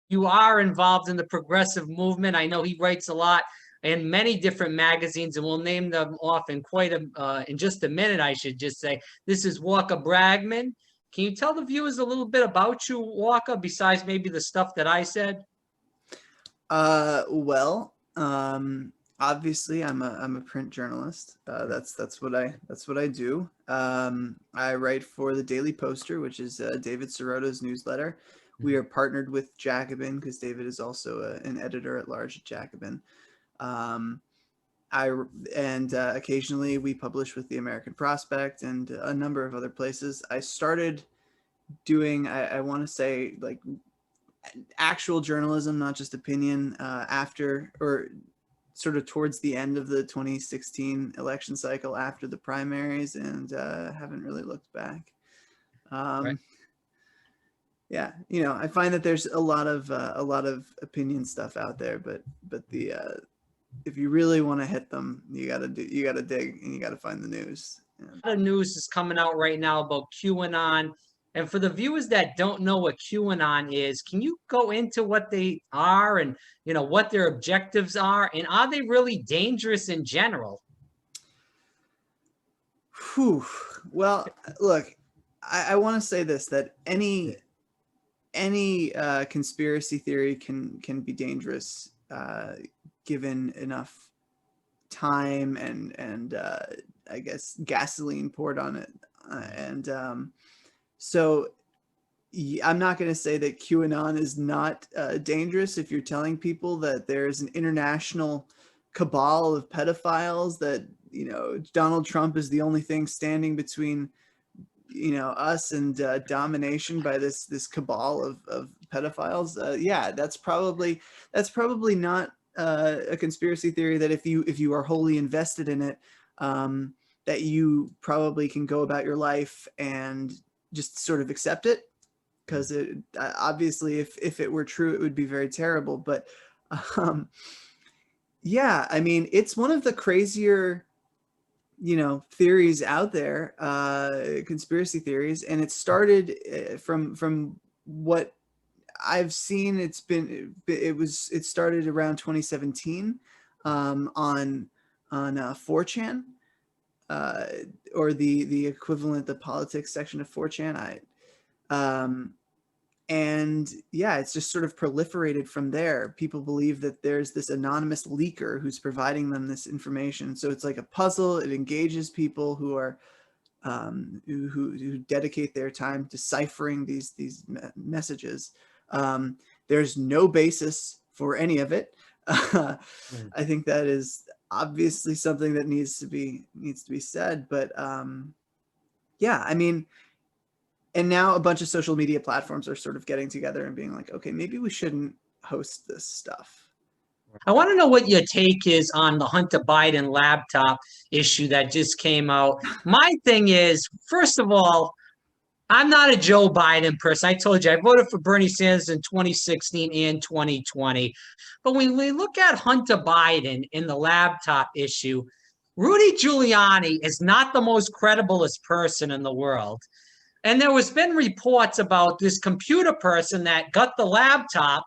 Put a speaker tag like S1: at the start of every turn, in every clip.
S1: You are involved in the progressive movement. I know he writes a lot in many different magazines, and we'll name them off in just a minute. I should just say this is Walker Bragman. Can you tell the viewers a little bit about you, Walker, besides maybe the stuff that I said?
S2: Well, obviously I'm a print journalist. That's what I do. I write for the Daily Poster, which is David Sirota's newsletter. We are partnered with Jacobin because David is also an editor at large at Jacobin. Um, I and Occasionally we publish with the American Prospect and a number of other places. I started doing, I want to say, like, actual journalism, not just opinion, after, or sort of towards the end of the 2016 election cycle after the primaries, and haven't really looked back.
S1: Right.
S2: Yeah, I find that there's a lot of opinion stuff out there, but the if you really want to hit them, you gotta dig, and you gotta find the news.
S1: A lot of news is coming out right now about QAnon. And for the viewers that don't know what QAnon is, can you go into what they are and what their objectives are? And are they really dangerous in general?
S2: Whew. Well, look, I want to say this, that any conspiracy theory can be dangerous given enough time and I guess gasoline poured on it. And so I'm not going to say that QAnon is not dangerous if you're telling people that there's an international cabal of pedophiles, that Donald Trump is the only thing standing between us and domination by this cabal of pedophiles. Yeah, that's probably not a conspiracy theory that if you are wholly invested in it, that you probably can go about your life and just sort of accept it, because it obviously, if it were true, it would be very terrible. But yeah, I mean, it's one of the crazier theories out there, conspiracy theories, and it started from what I've seen. It started around 2017 on 4chan, or the equivalent, the politics section of 4chan. And yeah, it's just sort of proliferated from there. People believe that there's this anonymous leaker who's providing them this information. So it's like a puzzle. It engages people who are who dedicate their time deciphering these messages. There's no basis for any of it. I think that is obviously something that needs to be said. But yeah, I mean, and now a bunch of social media platforms are sort of getting together and being like, okay, maybe we shouldn't host this stuff.
S1: I want to know what your take is on the Hunter Biden laptop issue that just came out. My thing is, first of all, I'm not a Joe Biden person. I told you I voted for Bernie Sanders in 2016 and 2020. But when we look at Hunter Biden in the laptop issue, Rudy Giuliani is not the most crediblest person in the world. And there was been reports about this computer person that got the laptop.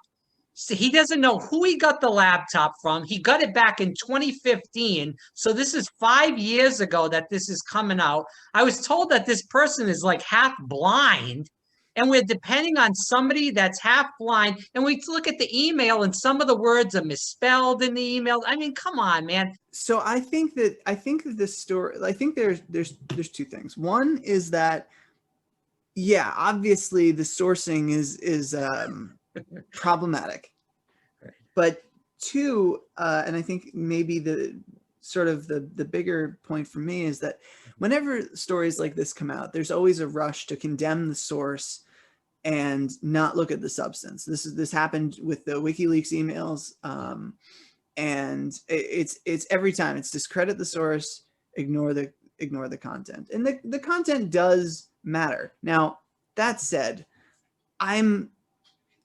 S1: So he doesn't know who he got the laptop from. He got it back in 2015. So this is 5 years ago that this is coming out. I was told that this person is like half blind, and we're depending on somebody that's half blind. And we look at the email and some of the words are misspelled in the email. I mean, come on, man.
S2: So I think that this story, I think there's two things. One is that, yeah, obviously the sourcing is problematic.
S1: Right.
S2: But two, and I think maybe the sort of the bigger point for me is that whenever stories like this come out, there's always a rush to condemn the source and not look at the substance. This happened with the WikiLeaks emails, and it's every time it's discredit the source, ignore the content, and the content does matter. Now, that said, I'm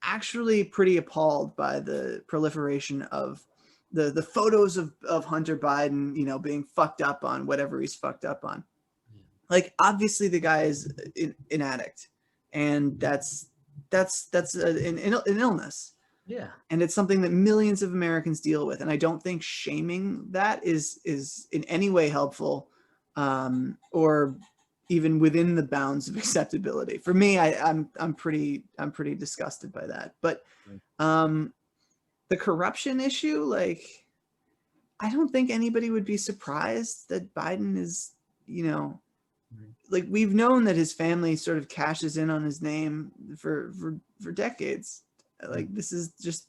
S2: actually pretty appalled by the proliferation of the photos of Hunter Biden, being fucked up on whatever he's fucked up on. Like, obviously the guy is an addict, and that's an illness.
S1: Yeah.
S2: And it's something that millions of Americans deal with. And I don't think shaming that is in any way helpful, or even within the bounds of acceptability. For me, I'm pretty disgusted by that. But the corruption issue, like, I don't think anybody would be surprised that Biden is, like, we've known that his family sort of cashes in on his name for decades. Like, this is just,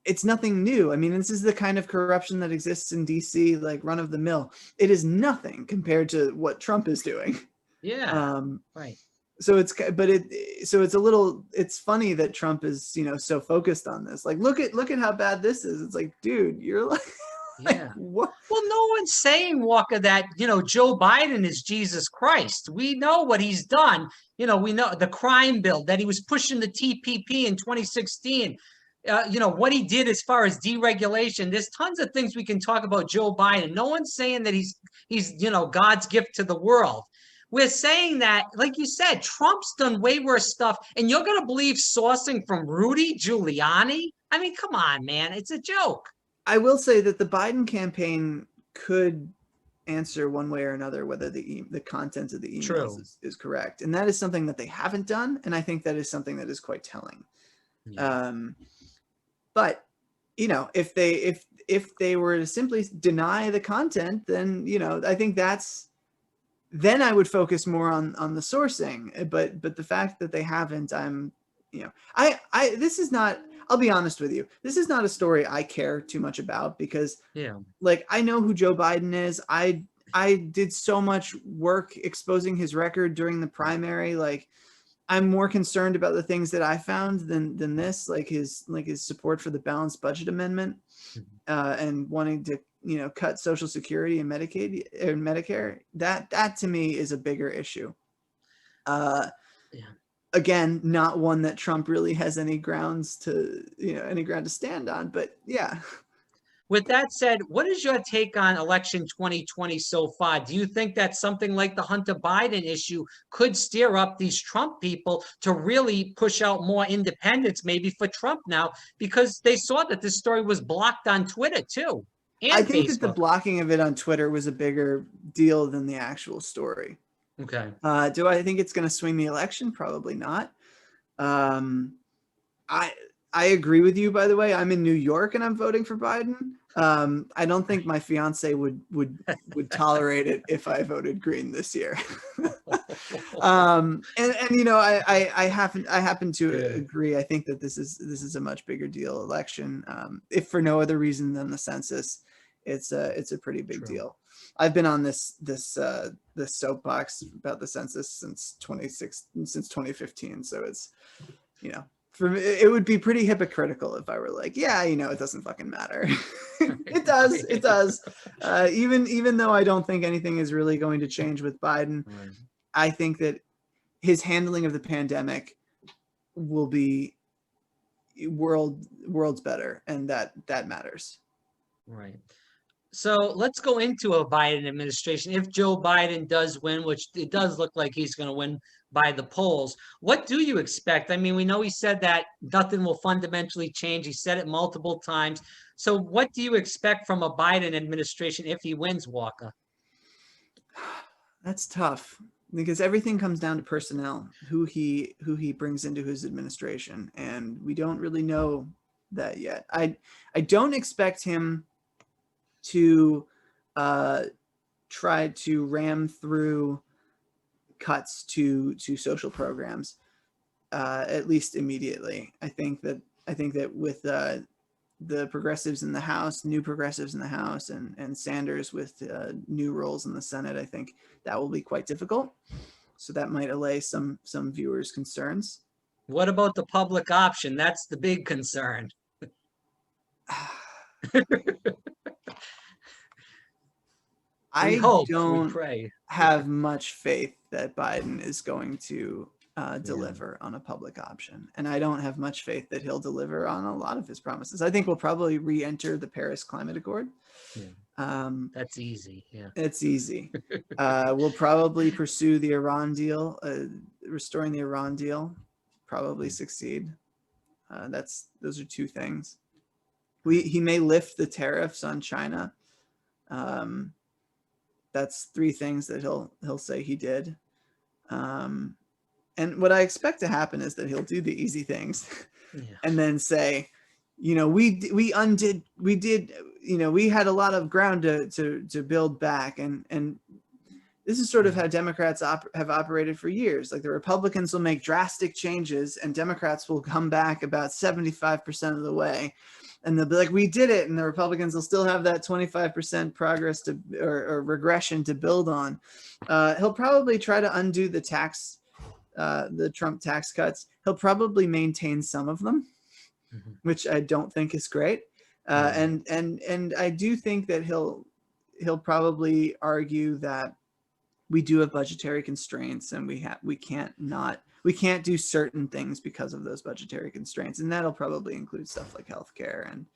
S2: it's nothing new. I mean, this is the kind of corruption that exists in DC, like run of the mill. It is nothing compared to what Trump is doing.
S1: Yeah. Right.
S2: So it's a little, it's funny that Trump is, so focused on this. Like, look at how bad this is. It's like, dude, you're like,
S1: Yeah.
S2: what?
S1: Well, no one's saying, Walker, that, Joe Biden is Jesus Christ. We know what he's done. We know the crime bill, that he was pushing the TPP in 2016. What he did as far as deregulation. There's tons of things we can talk about Joe Biden. No one's saying that he's God's gift to the world. We're saying that, like you said, Trump's done way worse stuff, and you're going to believe sourcing from Rudy Giuliani? I mean, come on, man. It's a joke.
S2: I will say that the Biden campaign could answer one way or another whether the content of the emails is correct. And that is something that they haven't done. And I think that is something that is quite telling. Yeah. But, if they were to simply deny the content, then, I think then I would focus more on the sourcing. But the fact that they haven't, this is not, I'll be honest with you, this is not a story I care too much about, because like, I know who Joe Biden is. I did so much work exposing his record during the primary. Like, I'm more concerned about the things that I found than this, like his support for the balanced budget amendment, and wanting to, cut Social Security and Medicaid and Medicare. That to me is a bigger issue. Again, not one that Trump really has any ground to stand on, but yeah.
S1: With that said, what is your take on election 2020 so far? Do you think that something like the Hunter Biden issue could steer up these Trump people to really push out more independents, maybe for Trump now, because they saw that this story was blocked on Twitter too? And
S2: I think
S1: Facebook.
S2: that the blocking of it on Twitter was a bigger deal than the actual story.
S1: Okay.
S2: Do I think it's going to swing the election? Probably not. I agree with you, by the way. I'm in New York and I'm voting for Biden. I don't think my fiance would tolerate it if I voted Green this year. I happen to agree. I think that this is a much bigger deal election. If for no other reason than the census, it's a pretty big deal. I've been on this soapbox about the census since 2015. So it's, for me, it would be pretty hypocritical if I were like, yeah, it doesn't fucking matter. It does. Even though I don't think anything is really going to change with Biden, I think that his handling of the pandemic will be worlds better, and that matters.
S1: Right. So let's go into a Biden administration. If Joe Biden does win, which it does look like he's going to win by the polls, what do you expect? I mean, we know he said that nothing will fundamentally change. He said it multiple times. So what do you expect from a Biden administration if he wins, Walker?
S2: That's tough, because everything comes down to personnel, who he brings into his administration, and we don't really know that yet. I don't expect him to try to ram through cuts to social programs, at least immediately. I think that with the progressives in the House, new progressives in the House, and Sanders with new roles in the Senate, I think that will be quite difficult. So that might allay some viewers' concerns.
S1: What about the public option? That's the big concern.
S2: I don't have much faith that Biden is going to deliver on a public option. And I don't have much faith that he'll deliver on a lot of his promises. I think we'll probably re-enter the Paris Climate Accord.
S1: That's easy. Yeah,
S2: it's easy. We'll probably pursue the Iran deal, restoring the Iran deal, probably succeed. Those are two things. He may lift the tariffs on China. That's three things that he'll say he did. And what I expect to happen is that he'll do the easy things, and then say, we had a lot of ground to build back, and this is sort of how Democrats have operated for years. Like the Republicans will make drastic changes, and Democrats will come back about 75% of the way, and they'll be like, "We did it," and the Republicans will still have that 25% progress or regression to build on. He'll probably try to undo the Trump tax cuts. He'll probably maintain some of them, which I don't think is great. And I do think that he'll probably argue that we do have budgetary constraints, and we can't do certain things because of those budgetary constraints, and that'll probably include stuff like healthcare and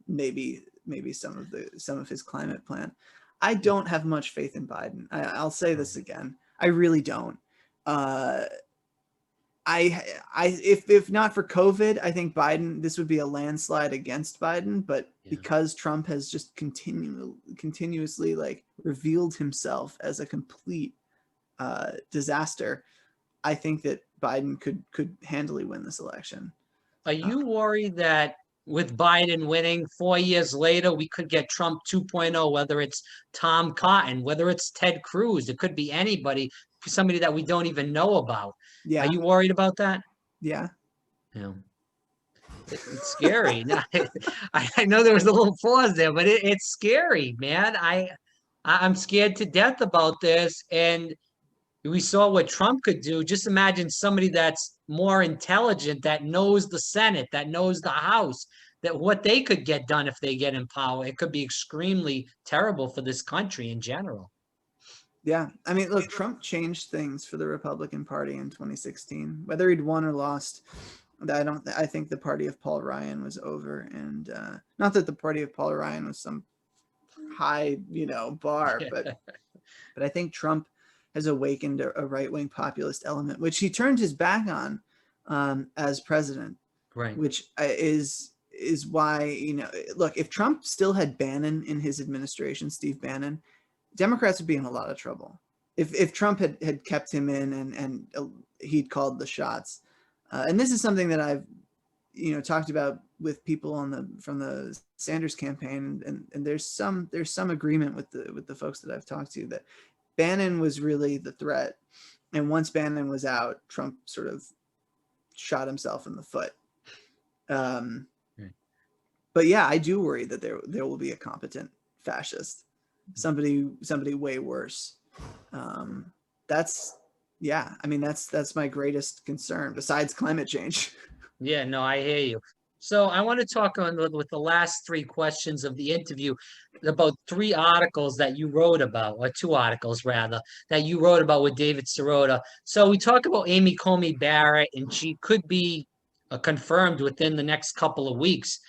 S2: maybe some of his climate plan. I don't have much faith in Biden. I'll say this again. I really don't. If not for COVID, I think this would be a landslide against Biden, but because Trump has just continuously like revealed himself as a complete disaster, I think that Biden could handily win this election.
S1: Are you worried that with Biden winning 4 years later, we could get Trump 2.0, whether it's Tom Cotton, whether it's Ted Cruz, it could be anybody, somebody that we don't even know about.
S2: Yeah.
S1: Are you worried about that?
S2: Yeah.
S1: Yeah. It's scary. I know there was a little pause there, but it's scary, man. I'm scared to death about this. And we saw what Trump could do. Just imagine somebody that's more intelligent, that knows the Senate, that knows the House, that what they could get done if they get in power. It could be extremely terrible for this country in general.
S2: Yeah. I mean, look, Trump changed things for the Republican Party in 2016. Whether he'd won or lost, I think the party of Paul Ryan was over. And not that the party of Paul Ryan was some high, bar, but I think Trump has awakened a right-wing populist element, which he turned his back on as president.
S1: Right.
S2: Which is why, look, if Trump still had Bannon in his administration, Steve Bannon, Democrats would be in a lot of trouble. If Trump had kept him in and he'd called the shots. And this is something that I've, talked about with people from the Sanders campaign, and there's some agreement with the folks that I've talked to that Bannon was really the threat. And once Bannon was out, Trump sort of shot himself in the foot. But yeah, I do worry that there will be a competent fascist, somebody way worse. That's my greatest concern besides climate change.
S1: Yeah, no, I hear you. So I want to talk with the last three questions of the interview about 3 articles that you wrote about, or 2 articles rather, that you wrote about with David Sirota. So we talk about Amy Coney Barrett, and she could be confirmed within the next couple of weeks,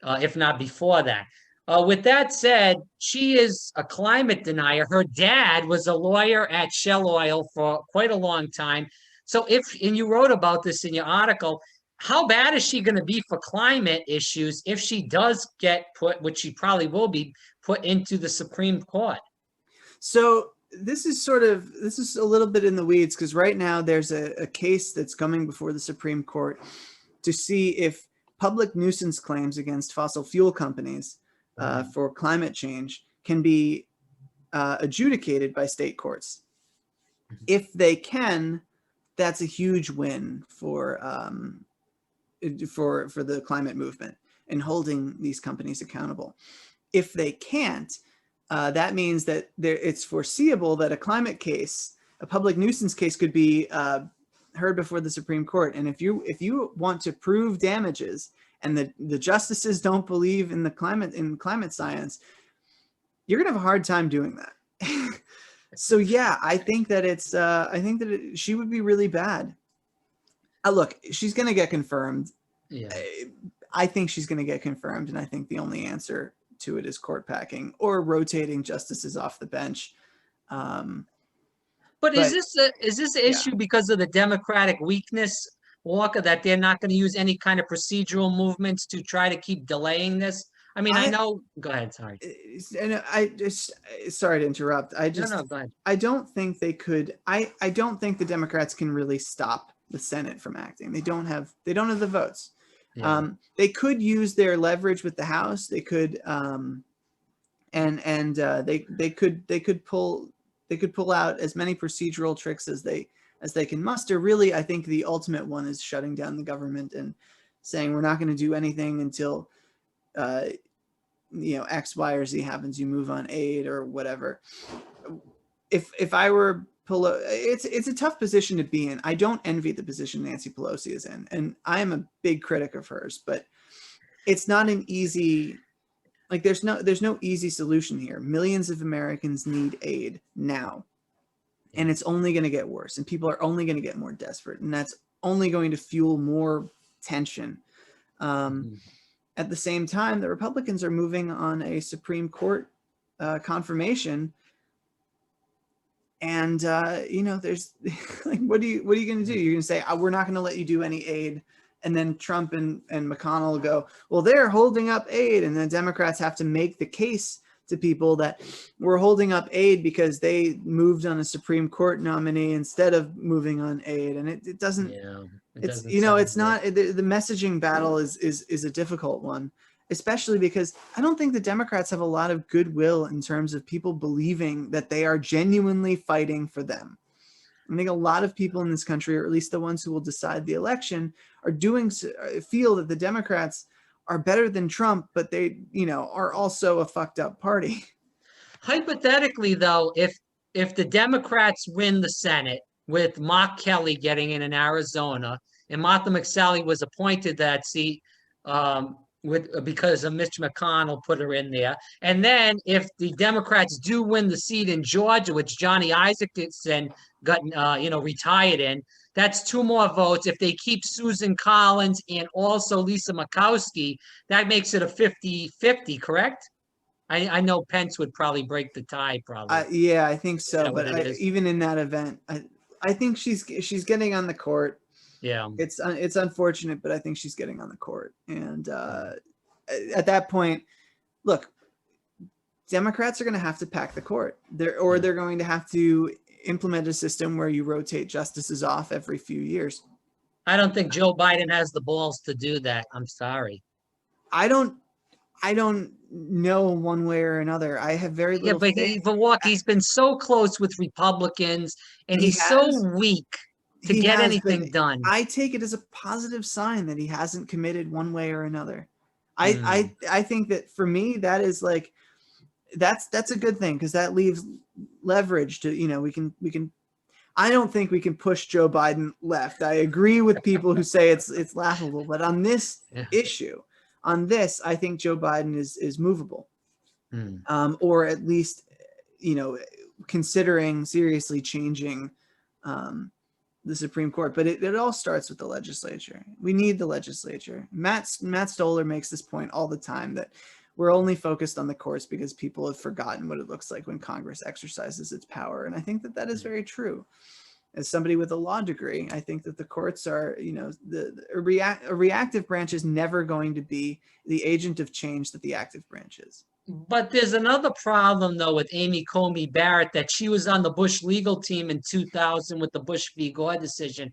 S1: if not before that. With that said, she is a climate denier. Her dad was a lawyer at Shell Oil for quite a long time. So and you wrote about this in your article, how bad is she going to be for climate issues if she does get put, which she probably will be, put into the Supreme Court?
S2: So this is a little bit in the weeds, because right now there's a case that's coming before the Supreme Court to see if public nuisance claims against fossil fuel companies for climate change can be adjudicated by state courts. If they can, that's a huge win for the climate movement and holding these companies accountable. If they can't, that means that it's foreseeable that a climate case, a public nuisance case, could be heard before the Supreme Court. And if you want to prove damages and the justices don't believe in climate science, you're gonna have a hard time doing that. So yeah, I think that she would be really bad. Look, she's gonna get confirmed.
S1: Yeah.
S2: I think she's gonna get confirmed, and I think the only answer to it is court packing or rotating justices off the bench.
S1: But is this an issue because of the Democratic weakness Walker, that they're not going to use any kind of procedural movements to try to keep delaying this? I mean, I know. Go ahead. Sorry.
S2: And I just, sorry to interrupt.
S1: No, go ahead.
S2: I don't think they could. I don't think the Democrats can really stop the Senate from acting. They don't have the votes.
S1: Yeah.
S2: They could use their leverage with the House. They could, they could pull out as many procedural tricks as they can muster. Really, I think the ultimate one is shutting down the government and saying we're not going to do anything until X, Y, or Z happens. You move on aid or whatever. If I were it's a tough position to be in. I don't envy the position Nancy Pelosi is in, and I am a big critic of hers, but it's not an easy, like there's no easy solution here. Millions of Americans need aid now, and it's only going to get worse, and people are only going to get more desperate, and that's only going to fuel more tension. At the same time, the Republicans are moving on a Supreme Court confirmation. And, there's like, what are you going to do? You're going to say, we're not going to let you do any aid. And then Trump and McConnell will go, well, they're holding up aid. And the Democrats have to make the case to people that we're holding up aid because they moved on a Supreme Court nominee instead of moving on aid. And it doesn't, it's not, the messaging battle is a difficult one, especially because I don't think the Democrats have a lot of goodwill in terms of people believing that they are genuinely fighting for them. I think a lot of people in this country, or at least the ones who will decide the election, feel that the Democrats are better than Trump, but they, are also a fucked up party.
S1: Hypothetically, though, if the Democrats win the Senate with Mark Kelly getting in Arizona, and Martha McSally was appointed that seat, because of Mitch McConnell put her in there. And then if the Democrats do win the seat in Georgia, which Johnny Isaacson got, retired in, that's 2 more votes. If they keep Susan Collins and also Lisa Murkowski, that makes it a 50-50, correct? I know Pence would probably break the tie, probably.
S2: Yeah, I think so. But even in that event, I think she's getting on the court.
S1: Yeah,
S2: it's unfortunate, but I think she's getting on the court. And at that point, look, Democrats are going to have to pack the court. They're going to have to implement a system where you rotate justices off every few years.
S1: I don't think Joe Biden has the balls to do that. I'm sorry.
S2: I don't know one way or another. I have very little faith.
S1: But he's been so close with Republicans, and he's so weak to get anything done.
S2: I take it as a positive sign that he hasn't committed one way or another. I think that for me, that is like, that's a good thing, because that leaves leverage to, we can, I don't think we can push Joe Biden left. I agree with people who say it's laughable, but on this issue, I think Joe Biden is movable, or at least, considering seriously changing, the Supreme Court. But it all starts with the legislature. We need the legislature. Matt Stoller makes this point all the time, that we're only focused on the courts because people have forgotten what it looks like when Congress exercises its power. And I think that is very true. As somebody with a law degree, I think that the courts are, a reactive branch is never going to be the agent of change that the active branch is.
S1: But there's another problem, though, with Amy Coney Barrett, that she was on the Bush legal team in 2000 with the Bush v. Gore decision.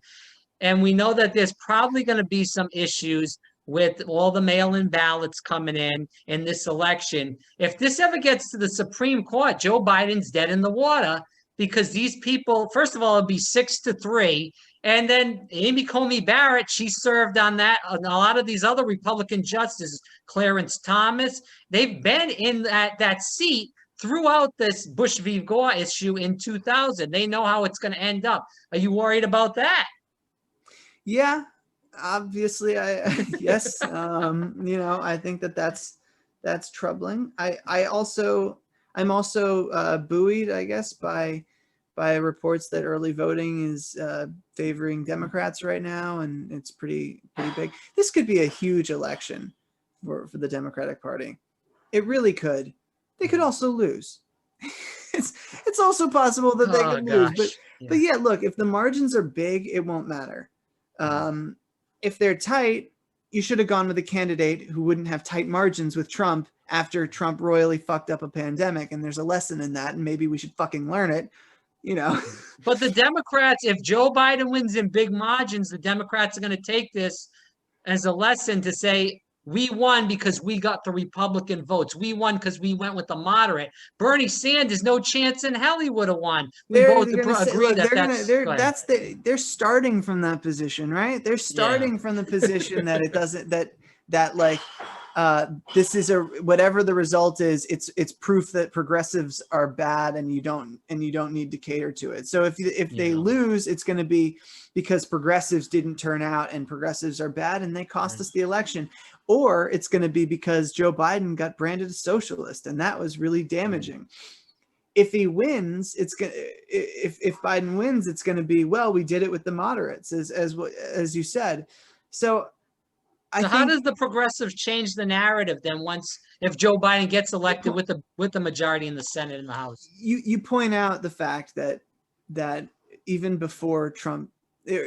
S1: And we know that there's probably going to be some issues with all the mail-in ballots coming in this election. If this ever gets to the Supreme Court, Joe Biden's dead in the water, because these people, first of all, it'd be 6-3. And then Amy Coney Barrett, she served on that. A lot of these other Republican justices, Clarence Thomas, they've been in that seat throughout this Bush v. Gore issue in 2000. They know how it's going to end up. Are you worried about that?
S2: Yeah, obviously, yes. I think that's troubling. I'm also buoyed, I guess, by reports that early voting is favoring Democrats right now, and it's pretty big. This could be a huge election for the Democratic Party. It really could. They could also lose. It's also possible that they could lose. But yeah, look, if the margins are big, it won't matter. if they're tight, you should have gone with a candidate who wouldn't have tight margins with Trump after Trump royally fucked up a pandemic. And there's a lesson in that, and maybe we should fucking learn it, you know.
S1: But the Democrats, if Joe Biden wins in big margins, the Democrats are going to take this as a lesson to say, we won because we got the Republican votes. We won because we went with the moderate. Bernie Sanders, no chance in hell he would have won. We both agree
S2: they're starting from that position, right? They're starting from the position that it doesn't, that like, this is whatever the result is, it's proof that progressives are bad, and you don't need to cater to it. So if they lose, it's going to be because progressives didn't turn out and progressives are bad and they cost us the election, or it's going to be because Joe Biden got branded a socialist and that was really damaging. If he wins, if Biden wins, it's going to be, well, we did it with the moderates, as you said. So
S1: how does the progressives change the narrative then if Joe Biden gets elected with the majority in the Senate and the House?
S2: You point out the fact that even before Trump,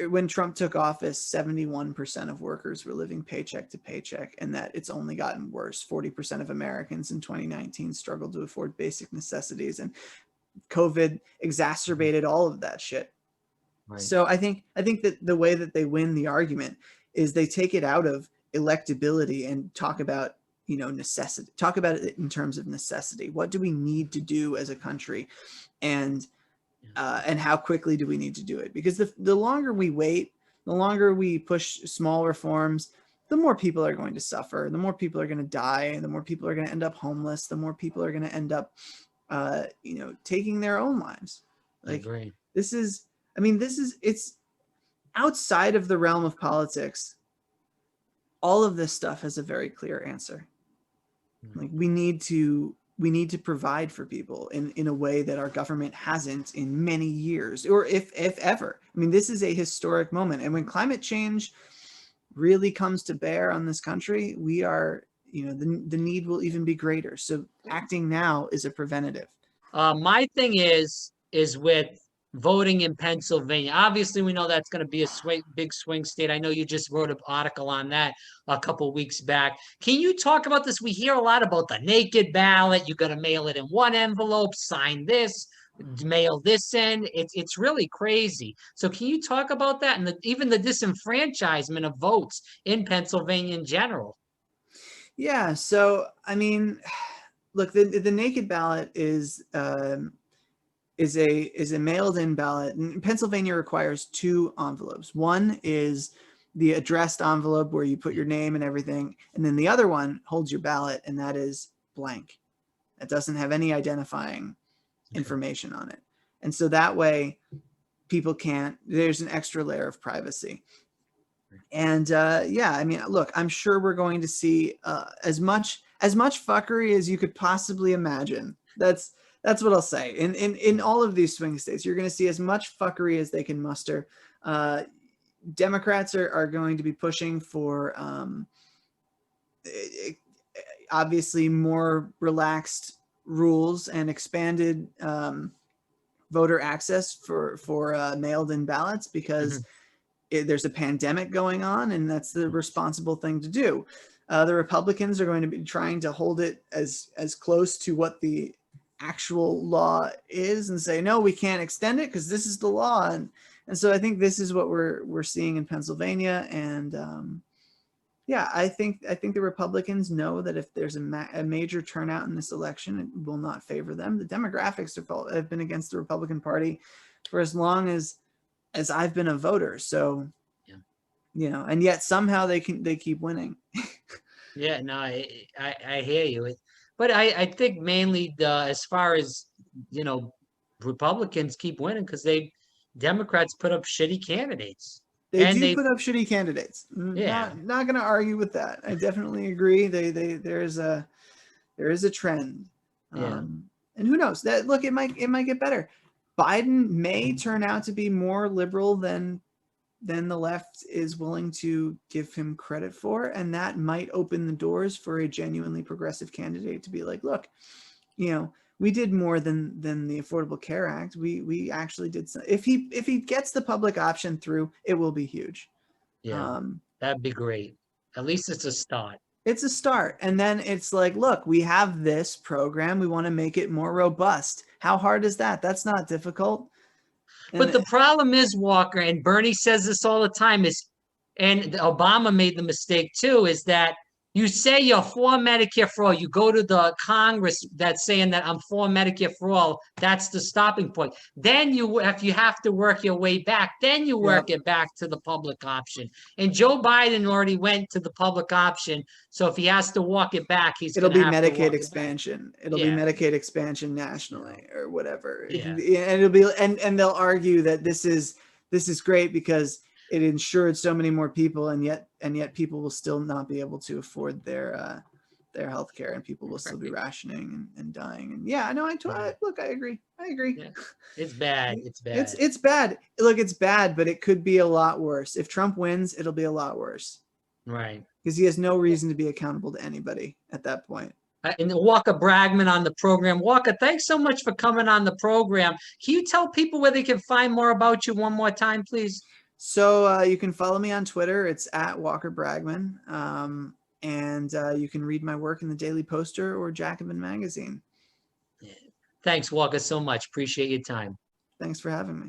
S2: when Trump took office, 71% of workers were living paycheck to paycheck, and that it's only gotten worse. 40% of Americans in 2019 struggled to afford basic necessities, and COVID exacerbated all of that shit. Right. So I think that the way that they win the argument is they take it out of electability and talk about, necessity, talk about it in terms of necessity. What do we need to do as a country? And how quickly do we need to do it? Because the longer we wait, the longer we push small reforms, the more people are going to suffer, the more people are going to die, the more people are going to end up homeless, the more people are going to end up, taking their own lives. Like, I agree. It's outside of the realm of politics. All of this stuff has a very clear answer. Like, we need to provide for people in a way that our government hasn't in many years, or if ever. This is a historic moment. And when climate change really comes to bear on this country, we are, the need will even be greater. So acting now is a preventative.
S1: My thing is with voting in Pennsylvania. Obviously, we know that's going to be a big swing state. I know you just wrote an article on that a couple of weeks back. Can you talk about this? We hear a lot about the naked ballot. You got to mail it in one envelope, sign this, mail this in. It's really crazy. So can you talk about that and even the disenfranchisement of votes in Pennsylvania in general?
S2: Yeah. So, look, the naked ballot is a mailed-in ballot. And Pennsylvania requires 2 envelopes. One is the addressed envelope where you put your name and everything, and then the other one holds your ballot, and that is blank. It doesn't have any identifying information on it. And so that way people there's an extra layer of privacy. And look, I'm sure we're going to see as much fuckery as you could possibly imagine. That's what I'll say. In all of these swing states, you're going to see as much fuckery as they can muster. Democrats are going to be pushing for obviously more relaxed rules and expanded voter access for mailed-in ballots, because there's a pandemic going on, and that's the responsible thing to do. The Republicans are going to be trying to hold it as close to what the actual law is and say, no, we can't extend it because this is the law. And so I think this is what we're seeing in Pennsylvania. And I think the Republicans know that if there's a major turnout in this election, it will not favor them. The demographics have been against the Republican Party for as long as I've been a voter. So, and yet somehow they keep winning.
S1: Yeah, no, I hear you. But I think mainly as far as, Republicans keep winning because Democrats put up shitty candidates.
S2: They put up shitty candidates. Yeah. Not going to argue with that. I definitely agree. There is a trend.
S1: Yeah.
S2: And who knows? Look, it might get better. Biden may turn out to be more liberal than the left is willing to give him credit for, and that might open the doors for a genuinely progressive candidate to be like, look, we did more than the Affordable Care Act. We actually did some. If he gets the public option through, it will be huge.
S1: Yeah, That'd be great. At least it's a start.
S2: It's a start. And then it's like, look, we have this program. We want to make it more robust. How hard is that? That's not difficult.
S1: But
S2: And
S1: the problem is, Walker, and Bernie says this all the time, and Obama made the mistake too, is that you say you're for Medicare for all. You go to the Congress that's saying that I'm for Medicare for all. That's the stopping point. Then if you have to work your way back, then you work it back to the public option. And Joe Biden already went to the public option. So if he has to walk it back,
S2: it'll be Medicaid
S1: to
S2: expansion. It'll be Medicaid expansion nationally or whatever.
S1: Yeah.
S2: And it'll be, and they'll argue that this is great because it insured so many more people, and yet people will still not be able to afford their health care, and people will still be rationing and dying. And yeah, I know. Look, I agree. Yeah.
S1: It's bad. It's bad.
S2: It's bad. Look, it's bad, but it could be a lot worse. If Trump wins, it'll be a lot worse.
S1: Right.
S2: Because he has no reason to be accountable to anybody at that point.
S1: And Walker Bragman on the program. Walker, thanks so much for coming on the program. Can you tell people where they can find more about you one more time, please?
S2: So you can follow me on Twitter. It's at Walker Bragman. And you can read my work in the Daily Poster or Jacobin Magazine.
S1: Thanks, Walker, so much. Appreciate your time.
S2: Thanks for having me.